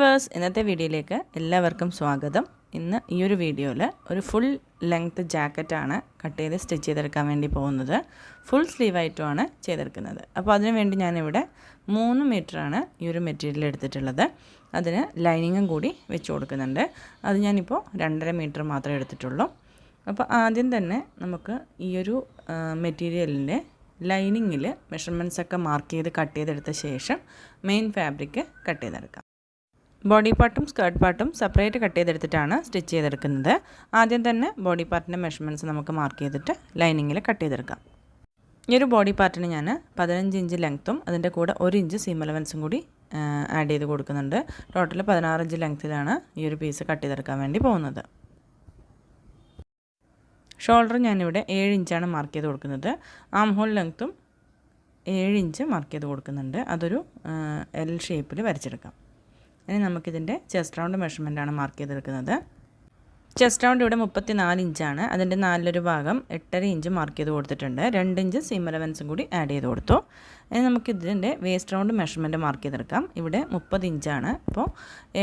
Viewers, ഇന്നത്തെ വീഡിയോയിലേക്ക് എല്ലാവർക്കും സ്വാഗതം. ഇന്ന് ഈ ഒരു വീഡിയോയിൽ ഒരു ഫുൾ ലെങ്ത് ജാക്കറ്റാണ് കട്ട് ചെയ്ത് സ്റ്റിച്ച് ചെയ്തെടുക്കാൻ വേണ്ടി പോകുന്നത്. ഫുൾ സ്ലീവായിട്ടുമാണ് ചെയ്തെടുക്കുന്നത്. അപ്പോൾ അതിനു വേണ്ടി ഞാനിവിടെ 3 മീറ്ററാണ് ഈ ഒരു മെറ്റീരിയൽ എടുത്തിട്ടുള്ളത്. അതിന് ലൈനിങ്ങും കൂടി വെച്ച് കൊടുക്കുന്നുണ്ട്. അത് ഞാനിപ്പോൾ 2.5 മീറ്റർ മാത്രമേ എടുത്തിട്ടുള്ളൂ. അപ്പോൾ ആദ്യം തന്നെ നമുക്ക് ഈ ഒരു മെറ്റീരിയലിൻ്റെ ലൈനിങ്ങിൽ മെഷർമെൻറ്റ്സൊക്കെ മാർക്ക് ചെയ്ത് കട്ട് ചെയ്തെടുത്ത ശേഷം മെയിൻ ഫാബ്രിക് കട്ട് ചെയ്തെടുക്കാം. ബോഡി പാർട്ടും സ്കേർട്ട് പാർട്ടും സെപ്പറേറ്റ് കട്ട് ചെയ്തെടുത്തിട്ടാണ് സ്റ്റിച്ച് ചെയ്തെടുക്കുന്നത്. ആദ്യം തന്നെ ബോഡി പാർട്ടിൻ്റെ മെഷർമെൻറ്റ്സ് നമുക്ക് മാർക്ക് ചെയ്തിട്ട് ലൈനിങ്ങിൽ കട്ട് ചെയ്തെടുക്കാം. ഈ ഒരു ബോഡി പാർട്ടിന് ഞാൻ 15 ഇഞ്ച് ലെങ്ത്തും അതിൻ്റെ കൂടെ 1 ഇഞ്ച് സീം അലവൻസും കൂടി ആഡ് ചെയ്ത് കൊടുക്കുന്നുണ്ട്. ടോട്ടൽ 16 ഇഞ്ച് ലെങ്ത്തിലാണ് ഈ ഒരു പീസ് കട്ട് ചെയ്തെടുക്കാൻ വേണ്ടി പോകുന്നത്. ഷോൾഡർ ഞാനിവിടെ 7 ഇഞ്ചാണ് മാർക്ക് ചെയ്ത് കൊടുക്കുന്നത്. ആം ഹോൾ ലെങ്ത്തും 7 ഇഞ്ച് മാർക്ക് ചെയ്ത് കൊടുക്കുന്നുണ്ട്. അതൊരു എൽ ഷേപ്പിൽ വരച്ചെടുക്കാം. ഇനി നമുക്കിതിൻ്റെ ചെസ്റ്റ് റൗണ്ട് മെഷർമെൻറ്റാണ് മാർക്ക് ചെയ്തെടുക്കുന്നത്. ചെസ്റ്റ് റൗണ്ട് ഇവിടെ 34 ഇഞ്ചാണ്. അതിൻ്റെ 4 ഭാഗം 8.5 ഇഞ്ച് മാർക്ക് ചെയ്ത് കൊടുത്തിട്ടുണ്ട്. 2 ഇഞ്ച് സീം അലവൻസും കൂടി ആഡ് ചെയ്ത് കൊടുത്തു. ഇനി നമുക്കിതിൻ്റെ വേസ്റ്റ് റൗണ്ട് മെഷർമെൻറ്റ് മാർക്ക് ചെയ്തെടുക്കാം. ഇവിടെ 30 ഇഞ്ചാണ്. അപ്പോൾ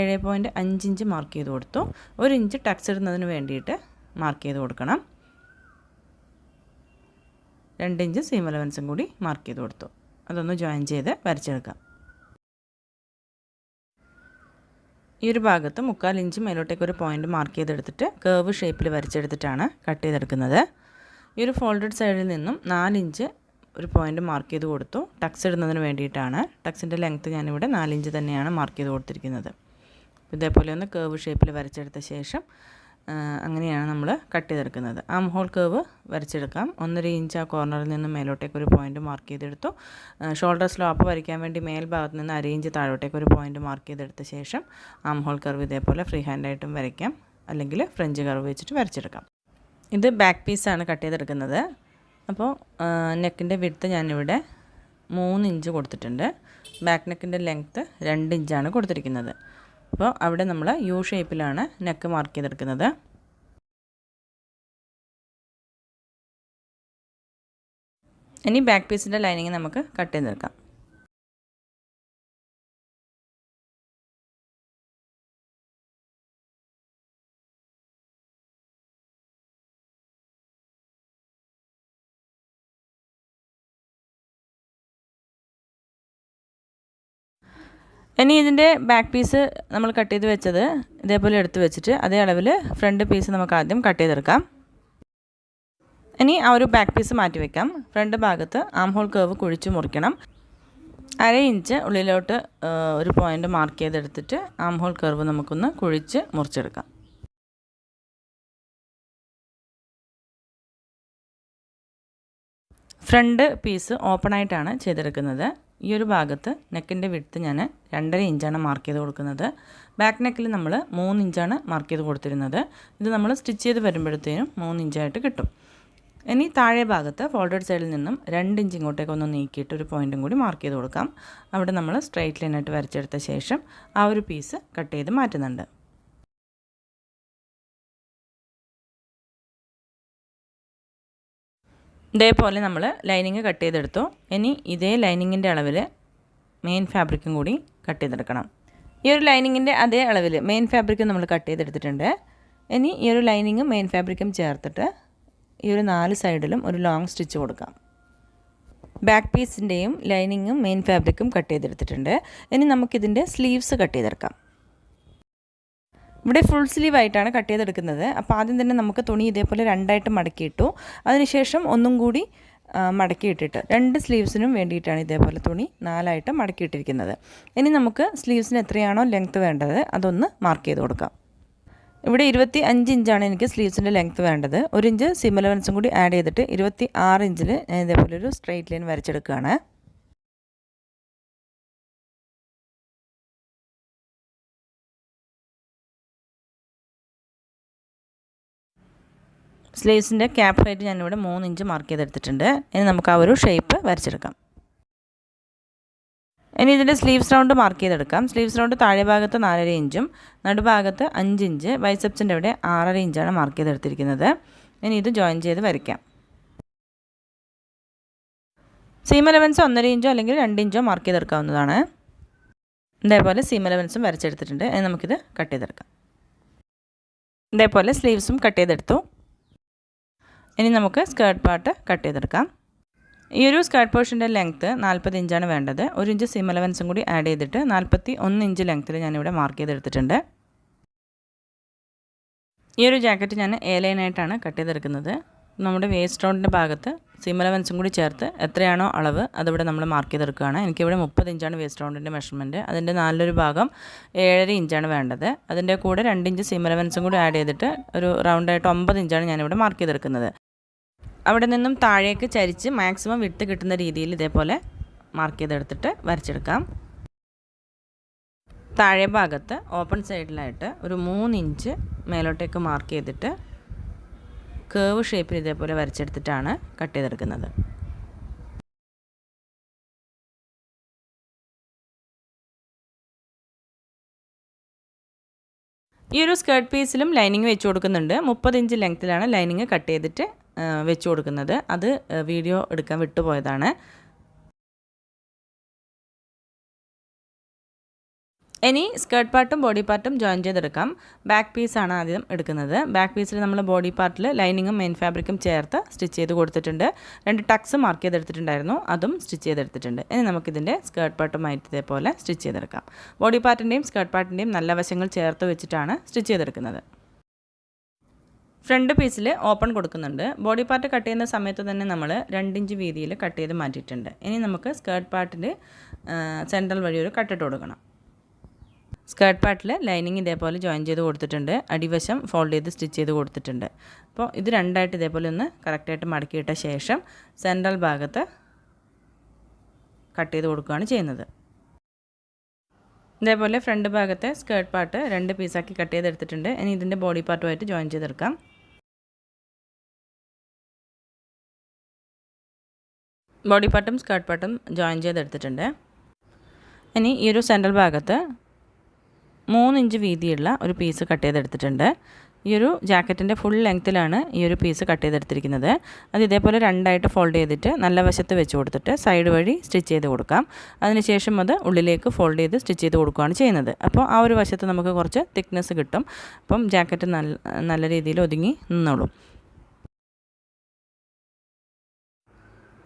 7.5 ഇഞ്ച് മാർക്ക് ചെയ്ത് കൊടുത്തു. 1 ഇഞ്ച് ടക്സ് ഇടുന്നതിന് വേണ്ടിയിട്ട് മാർക്ക് ചെയ്ത് കൊടുക്കണം. 2 ഇഞ്ച് സീം അലവൻസും കൂടി മാർക്ക് ചെയ്ത് കൊടുത്തു. അതൊന്ന് ജോയിൻ ചെയ്ത് വരച്ചെടുക്കാം. ഈ ഒരു ഭാഗത്ത് 3/4 ഇഞ്ച് മേലോട്ടേക്ക് ഒരു പോയിൻ്റ് മാർക്ക് ചെയ്തെടുത്തിട്ട് കേർവ് ഷേപ്പിൽ വരച്ചെടുത്തിട്ടാണ് കട്ട് ചെയ്തെടുക്കുന്നത്. ഈ ഒരു ഫോൾഡഡ് സൈഡിൽ നിന്നും 4 ഇഞ്ച് ഒരു പോയിൻ്റ് മാർക്ക് ചെയ്ത് കൊടുത്തു. ടക്സ് ഇടുന്നതിന് വേണ്ടിയിട്ടാണ്. ടക്സിൻ്റെ ലെങ്ത്ത് ഞാനിവിടെ 4 ഇഞ്ച് തന്നെയാണ് മാർക്ക് ചെയ്ത് കൊടുത്തിരിക്കുന്നത്. ഇതേപോലെ ഒന്ന് കേർവ് ഷേപ്പിൽ വരച്ചെടുത്ത ശേഷം അങ്ങനെയാണ് നമ്മൾ കട്ട് ചെയ്തെടുക്കുന്നത്. ആം ഹോൾ കേർവ് വരച്ചെടുക്കാം. 1.5 ഇഞ്ച് ആ കോർണറിൽ നിന്ന് മേലോട്ടേക്ക് ഒരു പോയിൻ്റ് മാർക്ക് ചെയ്തെടുത്തു. ഷോൾഡർ സ്ലോപ്പ് വരയ്ക്കാൻ വേണ്ടി മേൽഭാഗത്ത് നിന്ന് 1/2 ഇഞ്ച് താഴോട്ടേക്ക് ഒരു പോയിൻ്റ് മാർക്ക് ചെയ്തെടുത്ത ശേഷം ആം ഹോൾ കർവ് ഇതേപോലെ ഫ്രീ ഹാൻഡായിട്ടും വരയ്ക്കാം, അല്ലെങ്കിൽ ഫ്രഞ്ച് കർവ് വെച്ചിട്ട് വരച്ചെടുക്കാം. ഇത് ബാക്ക് പീസാണ് കട്ട് ചെയ്തെടുക്കുന്നത്. അപ്പോൾ നെക്കിൻ്റെ വിഡ്ത്ത് ഞാനിവിടെ 3 ഇഞ്ച് കൊടുത്തിട്ടുണ്ട്. ബാക്ക് നെക്കിൻ്റെ ലെങ്ത്ത് 2 ഇഞ്ചാണ് കൊടുത്തിരിക്കുന്നത്. അപ്പോൾ അവിടെ നമ്മൾ യു ഷേപ്പിലാണ് നെക്ക് മാർക്ക് ചെയ്തെടുക്കുന്നത്. ഇനി ബാക്ക് പീസിൻ്റെ ലൈനിങ് നമുക്ക് കട്ട് ചെയ്തെടുക്കാം. ഇനി ഇതിൻ്റെ ബാക്ക് പീസ് നമ്മൾ കട്ട് ചെയ്ത് വെച്ചത് ഇതേപോലെ എടുത്ത് വെച്ചിട്ട് അതേ അളവിൽ ഫ്രണ്ട് പീസ് നമുക്ക് ആദ്യം കട്ട് ചെയ്തെടുക്കാം. ഇനി ആ ഒരു ബാക്ക് പീസ് മാറ്റി വയ്ക്കാം. ഫ്രണ്ട് ഭാഗത്ത് ആം ഹോൾ കേർവ് കുഴിച്ച് മുറിക്കണം. 1/2 ഇഞ്ച് ഉള്ളിലോട്ട് ഒരു പോയിൻ്റ് മാർക്ക് ചെയ്തെടുത്തിട്ട് ആം ഹോൾ കേർവ് നമുക്കൊന്ന് കുഴിച്ച് മുറിച്ചെടുക്കാം. ഫ്രണ്ട് പീസ് ഓപ്പണായിട്ടാണ് ചെയ്തെടുക്കുന്നത്. ഈ ഒരു ഭാഗത്ത് നെക്കിൻ്റെ വിഡ്ത്ത് ഞാൻ 2.5 ഇഞ്ചാണ് മാർക്ക് ചെയ്ത് കൊടുക്കുന്നത്. ബാക്ക് നെക്കിൽ നമ്മൾ 3 ഇഞ്ചാണ് മാർക്ക് ചെയ്ത് കൊടുത്തിരുന്നത്. ഇത് നമ്മൾ സ്റ്റിച്ച് ചെയ്ത് വരുമ്പോഴത്തേനും 3 ഇഞ്ചായിട്ട് കിട്ടും. ഇനി താഴെ ഭാഗത്ത് ഫോൾഡഡ് സൈഡിൽ നിന്നും 2 ഇഞ്ച് ഇങ്ങോട്ടേക്കൊന്ന് നീക്കിയിട്ട് ഒരു പോയിൻറ്റും കൂടി മാർക്ക് ചെയ്ത് കൊടുക്കാം. അവിടെ നമ്മൾ സ്ട്രൈറ്റ് ലൈനായിട്ട് വരച്ചെടുത്ത ശേഷം ആ ഒരു പീസ് കട്ട് ചെയ്ത് മാറ്റുന്നുണ്ട്. ഇതേപോലെ നമ്മൾ ലൈനിങ് കട്ട് ചെയ്തെടുത്തു. ഇനി ഇതേ ലൈനിങ്ങിൻ്റെ അളവിൽ മെയിൻ ഫാബ്രിക്കും കൂടി കട്ട് ചെയ്തെടുക്കണം. ഈ ഒരു ലൈനിങ്ങിൻ്റെ അതേ അളവിൽ മെയിൻ ഫാബ്രിക്കും നമ്മൾ കട്ട് ചെയ്തെടുത്തിട്ടുണ്ട്. ഇനി ഈ ഒരു ലൈനിങ്ങും മെയിൻ ഫാബ്രിക്കും ചേർത്തിട്ട് ഈ ഒരു 4 സൈഡിലും ഒരു ലോങ് സ്റ്റിച്ച് കൊടുക്കാം. ബാക്ക് പീസിൻ്റെയും ലൈനിങ്ങും മെയിൻ ഫാബ്രിക്കും കട്ട് ചെയ്തെടുത്തിട്ടുണ്ട്. ഇനി നമുക്കിതിൻ്റെ സ്ലീവ്സ് കട്ട് ചെയ്തെടുക്കാം. ഇവിടെ ഫുൾ സ്ലീവ് ആയിട്ടാണ് കട്ട് ചെയ്തെടുക്കുന്നത്. അപ്പോൾ ആദ്യം തന്നെ നമുക്ക് തുണി ഇതേപോലെ 2ആയിട്ട് മടക്കിയിട്ടു. അതിനുശേഷം ഒന്നും കൂടി മടക്കിയിട്ടിട്ട് 2 സ്ലീവ്സിനും വേണ്ടിയിട്ടാണ് ഇതേപോലെ തുണി 4ആയിട്ട് മടക്കിയിട്ടിരിക്കുന്നത്. ഇനി നമുക്ക് സ്ലീവ്സിന് എത്രയാണോ ലെങ്ത്ത് വേണ്ടത് അതൊന്ന് മാർക്ക് ചെയ്ത് കൊടുക്കാം. ഇവിടെ 25 ഇഞ്ചാണ് എനിക്ക് സ്ലീവ്സിൻ്റെ ലെങ്ത്ത് വേണ്ടത്. 1 ഇഞ്ച് സീം അലവൻസും കൂടി ആഡ് ചെയ്തിട്ട് 26 ഇഞ്ചിൽ ഞാൻ ഇതേപോലെ ഒരു സ്ട്രെയിറ്റ് ലൈൻ വരച്ചെടുക്കുകയാണ്. സ്ലീവ്സിൻ്റെ ക്യാപ്പ് ഹൈറ്റ് ഞാനിവിടെ 3 ഇഞ്ച് മാർക്ക് ചെയ്തെടുത്തിട്ടുണ്ട്. ഇനി നമുക്ക് ആ ഒരു ഷേപ്പ് വരച്ചെടുക്കാം. ഇനി ഇതിൻ്റെ സ്ലീവ്സ് റൗണ്ട് മാർക്ക് ചെയ്തെടുക്കാം. സ്ലീവ്സ് റൗണ്ട് താഴെ ഭാഗത്ത് 4.5 ഇഞ്ചും നടുഭാഗത്ത് 5 ഇഞ്ച്, ബൈസെപ്സിൻ്റെ ഇവിടെ 6.5 ഇഞ്ചാണ് മാർക്ക് ചെയ്തെടുത്തിരിക്കുന്നത്. ഇനി ഇത് ജോയിൻ ചെയ്ത് വരയ്ക്കാം. സീം അലവൻസ് 1.5 ഇഞ്ചോ അല്ലെങ്കിൽ 2 ഇഞ്ചോ മാർക്ക് ചെയ്തെടുക്കാവുന്നതാണ്. ഇതേപോലെ സീം അലവൻസും വരച്ചെടുത്തിട്ടുണ്ട്. ഇനി നമുക്കിത് കട്ട് ചെയ്തെടുക്കാം. ഇതേപോലെ സ്ലീവ്സും കട്ട് ചെയ്തെടുത്തു. ഇനി നമുക്ക് സ്കേർട്ട് പാർട്ട് കട്ട് ചെയ്തെടുക്കാം. ഈ ഒരു സ്കേർട്ട് പോർഷൻ്റെ ലെങ്ത്ത് 40 ഇഞ്ചാണ് വേണ്ടത്. 1 ഇഞ്ച് സീം അലവൻസും കൂടി ആഡ് ചെയ്തിട്ട് 41 ഇഞ്ച് ലെങ്ത്തിൽ ഞാനിവിടെ മാർക്ക് ചെയ്തെടുത്തിട്ടുണ്ട്. ഈ ഒരു ജാക്കറ്റ് ഞാൻ എ ലൈനായിട്ടാണ് കട്ട് ചെയ്തെടുക്കുന്നത്. നമ്മുടെ വേസ്റ്റ് റൗണ്ടിൻ്റെ ഭാഗത്ത് സീം അലവൻസും കൂടി ചേർത്ത് എത്രയാണോ അളവ് അതിവിടെ നമ്മൾ മാർക്ക് ചെയ്തെടുക്കുകയാണ്. എനിക്കിവിടെ 30 ഇഞ്ചാണ് വേസ്റ്റ് റൗണ്ടിൻ്റെ മെഷർമെൻറ്റ്. അതിൻ്റെ 4 ഭാഗം 7.5 ഇഞ്ചാണ് വേണ്ടത്. അതിൻ്റെ കൂടെ 2 ഇഞ്ച് സീം അലവൻസും കൂടി ആഡ് ചെയ്തിട്ട് ഒരു റൗണ്ടായിട്ട് 9 ഇഞ്ചാണ് ഞാനിവിടെ മാർക്ക് ചെയ്തെടുക്കുന്നത്. അവിടെ നിന്നും താഴേക്ക് ചരിച്ച് മാക്സിമം വിട്ട് കിട്ടുന്ന രീതിയിൽ ഇതേപോലെ മാർക്ക് ചെയ്തെടുത്തിട്ട് വരച്ചെടുക്കാം. താഴെ ഭാഗത്ത് ഓപ്പൺ സൈഡിലായിട്ട് ഒരു 3 ഇഞ്ച് മേലോട്ടേക്ക് മാർക്ക് ചെയ്തിട്ട് കേവ് ഷേപ്പിൽ ഇതേപോലെ വരച്ചെടുത്തിട്ടാണ് കട്ട് ചെയ്തെടുക്കുന്നത്. ഈ ഒരു സ്കേർട്ട് പീസിലും ലൈനിങ് വെച്ച് കൊടുക്കുന്നുണ്ട്. 30 ഇഞ്ച് ലെങ്ത്തിലാണ് ലൈനിങ് കട്ട് ചെയ്തിട്ട് വെച്ച് കൊടുക്കുന്നത്. അത് വീഡിയോ എടുക്കാൻ വിട്ടുപോയതാണ്. ഇനി സ്കേർട്ട് പാർട്ടും ബോഡി പാർട്ടും ജോയിൻ ചെയ്തെടുക്കാം. ബാക്ക് പീസാണ് ആദ്യം എടുക്കുന്നത്. ബാക്ക് പീസിൽ നമ്മൾ ബോഡി പാർട്ടിൽ ലൈനിങ്ങും മെയിൻ ഫാബ്രിക്കും ചേർത്ത് സ്റ്റിച്ച് ചെയ്ത് കൊടുത്തിട്ടുണ്ട്. 2 ടക്സ് മാർക്ക് ചെയ്തെടുത്തിട്ടുണ്ടായിരുന്നു, അതും സ്റ്റിച്ച് ചെയ്തെടുത്തിട്ടുണ്ട്. ഇനി നമുക്കിതിൻ്റെ സ്കേർട്ട് പാർട്ടുമായിട്ട് ഇതേപോലെ സ്റ്റിച്ച് ചെയ്തെടുക്കാം. ബോഡി പാർട്ടിൻ്റെയും സ്കേർട്ട് പാർട്ടിൻ്റെയും നല്ല വശങ്ങൾ ചേർത്ത് വെച്ചിട്ടാണ് സ്റ്റിച്ച് ചെയ്തെടുക്കുന്നത്. ഫ്രണ്ട് പീസിൽ ഓപ്പൺ കൊടുക്കുന്നുണ്ട്. ബോഡി പാർട്ട് കട്ട് ചെയ്യുന്ന സമയത്ത് തന്നെ നമ്മൾ 2 ഇഞ്ച് വീതിയിൽ കട്ട് ചെയ്ത് മാറ്റിയിട്ടുണ്ട്. ഇനി നമുക്ക് സ്കേർട്ട് പാർട്ടിൽ സെൻട്രൽ വഴി ഒരു കട്ടിട്ട് കൊടുക്കണം. സ്കേർട്ട് പാർട്ടിൽ ലൈനിങ് ഇതേപോലെ ജോയിൻ ചെയ്ത് കൊടുത്തിട്ടുണ്ട്. അടിവശം ഫോൾഡ് ചെയ്ത് സ്റ്റിച്ച് ചെയ്ത് കൊടുത്തിട്ടുണ്ട്. അപ്പോൾ ഇത് രണ്ടായിട്ട് ഇതേപോലെ ഒന്ന് കറക്റ്റായിട്ട് മടക്കിയിട്ട ശേഷം സെൻട്രൽ ഭാഗത്ത് കട്ട് ചെയ്ത് കൊടുക്കുകയാണ് ചെയ്യുന്നത്. ഇതേപോലെ ഫ്രണ്ട് ഭാഗത്തെ സ്കേർട്ട് പാർട്ട് 2 പീസാക്കി കട്ട് ചെയ്തെടുത്തിട്ടുണ്ട്. ഇനി ഇതിൻ്റെ ബോഡി പാർട്ടുമായിട്ട് ജോയിൻ ചെയ്തെടുക്കാം. ബോഡി പാർട്ടും സ്കേർട്ട് പാർട്ടും ജോയിൻ ചെയ്തെടുത്തിട്ടുണ്ട്. ഇനി ഈ ഒരു സെൻട്രൽ ഭാഗത്ത് 3 ഇഞ്ച് വീതിയുള്ള ഒരു പീസ് കട്ട് ചെയ്തെടുത്തിട്ടുണ്ട്. ഈ ഒരു ജാക്കറ്റിൻ്റെ ഫുൾ ലെങ്ത്തിലാണ് ഈ ഒരു പീസ് കട്ട് ചെയ്തെടുത്തിരിക്കുന്നത്. അത് ഇതേപോലെ രണ്ടായിട്ട് ഫോൾഡ് ചെയ്തിട്ട് നല്ല വശത്ത് വെച്ച് കൊടുത്തിട്ട് സൈഡ് വഴി സ്റ്റിച്ച് ചെയ്ത് കൊടുക്കാം. അതിനുശേഷം അത് ഉള്ളിലേക്ക് ഫോൾഡ് ചെയ്ത് സ്റ്റിച്ച് ചെയ്ത് കൊടുക്കുകയാണ് ചെയ്യുന്നത്. അപ്പോൾ ആ ഒരു വശത്ത് നമുക്ക് കുറച്ച് തിക്നെസ് കിട്ടും. അപ്പം ജാക്കറ്റ് നല്ല രീതിയിൽ ഒതുങ്ങി നിന്നോളും.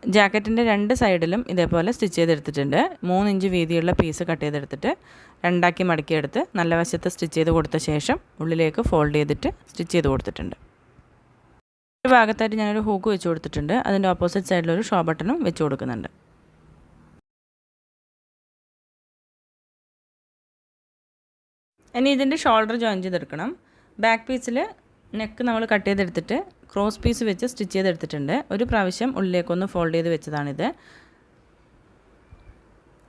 ജാക്കറ്റിൻ്റെ 2 സൈഡിലും ഇതേപോലെ സ്റ്റിച്ച് ചെയ്തെടുത്തിട്ടുണ്ട്. 3 ഇഞ്ച് വീതിയുള്ള പീസ് കട്ട് ചെയ്തെടുത്തിട്ട് രണ്ടാക്കി മടക്കിയെടുത്ത് നല്ല വശത്ത് സ്റ്റിച്ച് ചെയ്ത് കൊടുത്ത ശേഷം ഉള്ളിലേക്ക് ഫോൾഡ് ചെയ്തിട്ട് സ്റ്റിച്ച് ചെയ്ത് കൊടുത്തിട്ടുണ്ട്. ഒരു ഭാഗത്തായിട്ട് ഞാനൊരു ഹൂക്ക് വെച്ച് കൊടുത്തിട്ടുണ്ട്. അതിൻ്റെ ഓപ്പോസിറ്റ് സൈഡിലൊരു ഷോ ബട്ടണും വെച്ച് കൊടുക്കുന്നുണ്ട്. ഇനി ഇതിൻ്റെ ഷോൾഡർ ജോയിൻ ചെയ്തെടുക്കണം. ബാക്ക് പീസിൽ നെക്ക് നമ്മൾ കട്ട് ചെയ്തെടുത്തിട്ട് ക്രോസ് പീസ് വെച്ച് സ്റ്റിച്ച് ചെയ്തെടുത്തിട്ടുണ്ട്. ഒരു പ്രാവശ്യം ഉള്ളിലേക്കൊന്ന് ഫോൾഡ് ചെയ്ത് വെച്ചതാണിത്.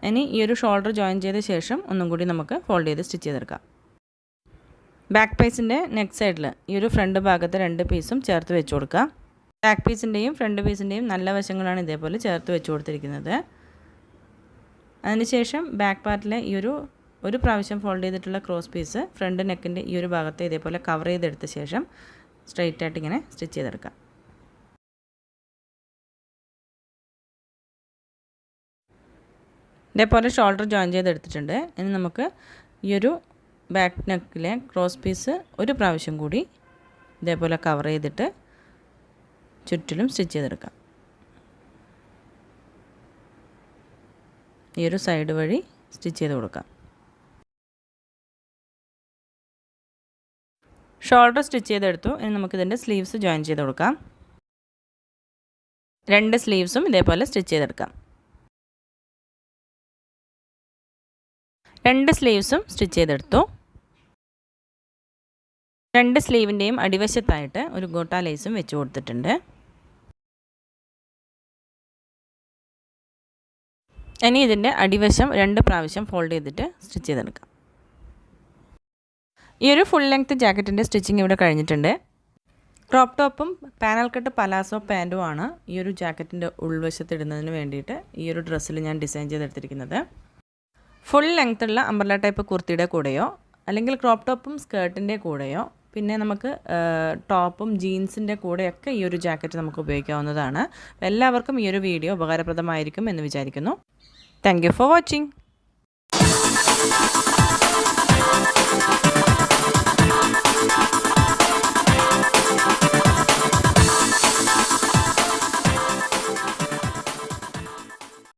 ഇനി ഈ ഒരു ഷോൾഡർ ജോയിൻ ചെയ്ത ശേഷം ഒന്നും കൂടി നമുക്ക് ഫോൾഡ് ചെയ്ത് സ്റ്റിച്ച് ചെയ്തെടുക്കാം. ബാക്ക് പീസിൻ്റെ നെക്ക് സൈഡിൽ ഈ ഒരു ഫ്രണ്ട് ഭാഗത്ത് 2 പീസും ചേർത്ത് വെച്ച് കൊടുക്കുക. ബാക്ക് പീസിൻ്റെയും ഫ്രണ്ട് പീസിൻ്റെയും നല്ല വശങ്ങളാണ് ഇതേപോലെ ചേർത്ത് വെച്ച് കൊടുത്തിരിക്കുന്നത്. അതിനുശേഷം ബാക്ക് പാർട്ടിലെ ഈ ഒരു പ്രാവശ്യം ഫോൾഡ് ചെയ്തിട്ടുള്ള ക്രോസ് പീസ് ഫ്രണ്ട് നെക്കിൻ്റെ ഈ ഒരു ഭാഗത്തെ ഇതേപോലെ കവർ ചെയ്തെടുത്ത ശേഷം സ്ട്രെയിറ്റ് ആയിട്ട് ഇങ്ങനെ സ്റ്റിച്ച് ചെയ്തെടുക്കാം. ഇതേപോലെ ഷോൾഡർ ജോയിൻ ചെയ്തെടുത്തിട്ടുണ്ട്. ഇനി നമുക്ക് ഈ ഒരു ബാക്ക് നെക്കിലെ ക്രോസ് പീസ് ഒരു പ്രാവശ്യം കൂടി ഇതേപോലെ കവർ ചെയ്തിട്ട് ചുറ്റിലും സ്റ്റിച്ച് ചെയ്തെടുക്കാം. ഈ ഒരു സൈഡ് വഴി സ്റ്റിച്ച് ചെയ്ത് കൊടുക്കാം. ഷോൾഡർ സ്റ്റിച്ച് ചെയ്തെടുത്തു. ഇനി നമുക്കിതിൻ്റെ സ്ലീവ്സ് ജോയിൻ ചെയ്ത് കൊടുക്കാം. 2 സ്ലീവ്സും ഇതേപോലെ സ്റ്റിച്ച് ചെയ്തെടുക്കാം. 2 സ്ലീവ്സും സ്റ്റിച്ച് ചെയ്തെടുത്തു. 2 സ്ലീവിൻ്റെയും അടിവശത്തായിട്ട് ഒരു ഗോട്ട ലേസും വെച്ച് കൊടുത്തിട്ടുണ്ട്. ഇനി ഇതിൻ്റെ അടിവശം 2 പ്രാവശ്യം ഫോൾഡ് ചെയ്തിട്ട് സ്റ്റിച്ച് ചെയ്തെടുക്കാം. ഈ ഒരു ഫുൾ ലെങ്ത് ജാക്കറ്റിൻ്റെ സ്റ്റിച്ചിങ് ഇവിടെ കഴിഞ്ഞിട്ടുണ്ട്. ക്രോപ്പ് ടോപ്പും പാനൽ കട്ട് പലാസോ പാൻറ്റുമാണ് ഈ ഒരു ജാക്കറ്റിൻ്റെ ഉൾവശത്ത് ഇടുന്നതിന് വേണ്ടിയിട്ട് ഈ ഒരു ഡ്രസ്സിൽ ഞാൻ ഡിസൈൻ ചെയ്തെടുത്തിരിക്കുന്നത്. ഫുൾ ലെങ്ത്തുള്ള അംബ്രല ടൈപ്പ് കുർത്തിയുടെ കൂടെയോ അല്ലെങ്കിൽ ക്രോപ്പ് ടോപ്പും സ്കേർട്ടിൻ്റെ കൂടെയോ പിന്നെ നമുക്ക് ടോപ്പും ജീൻസിൻ്റെ കൂടെയൊക്കെ ഈ ഒരു ജാക്കറ്റ് നമുക്ക് ഉപയോഗിക്കാവുന്നതാണ്. എല്ലാവർക്കും ഈ ഒരു വീഡിയോ ഉപകാരപ്രദമായിരിക്കും എന്ന് വിചാരിക്കുന്നു. Thank you for watching. ചെയ്യാം.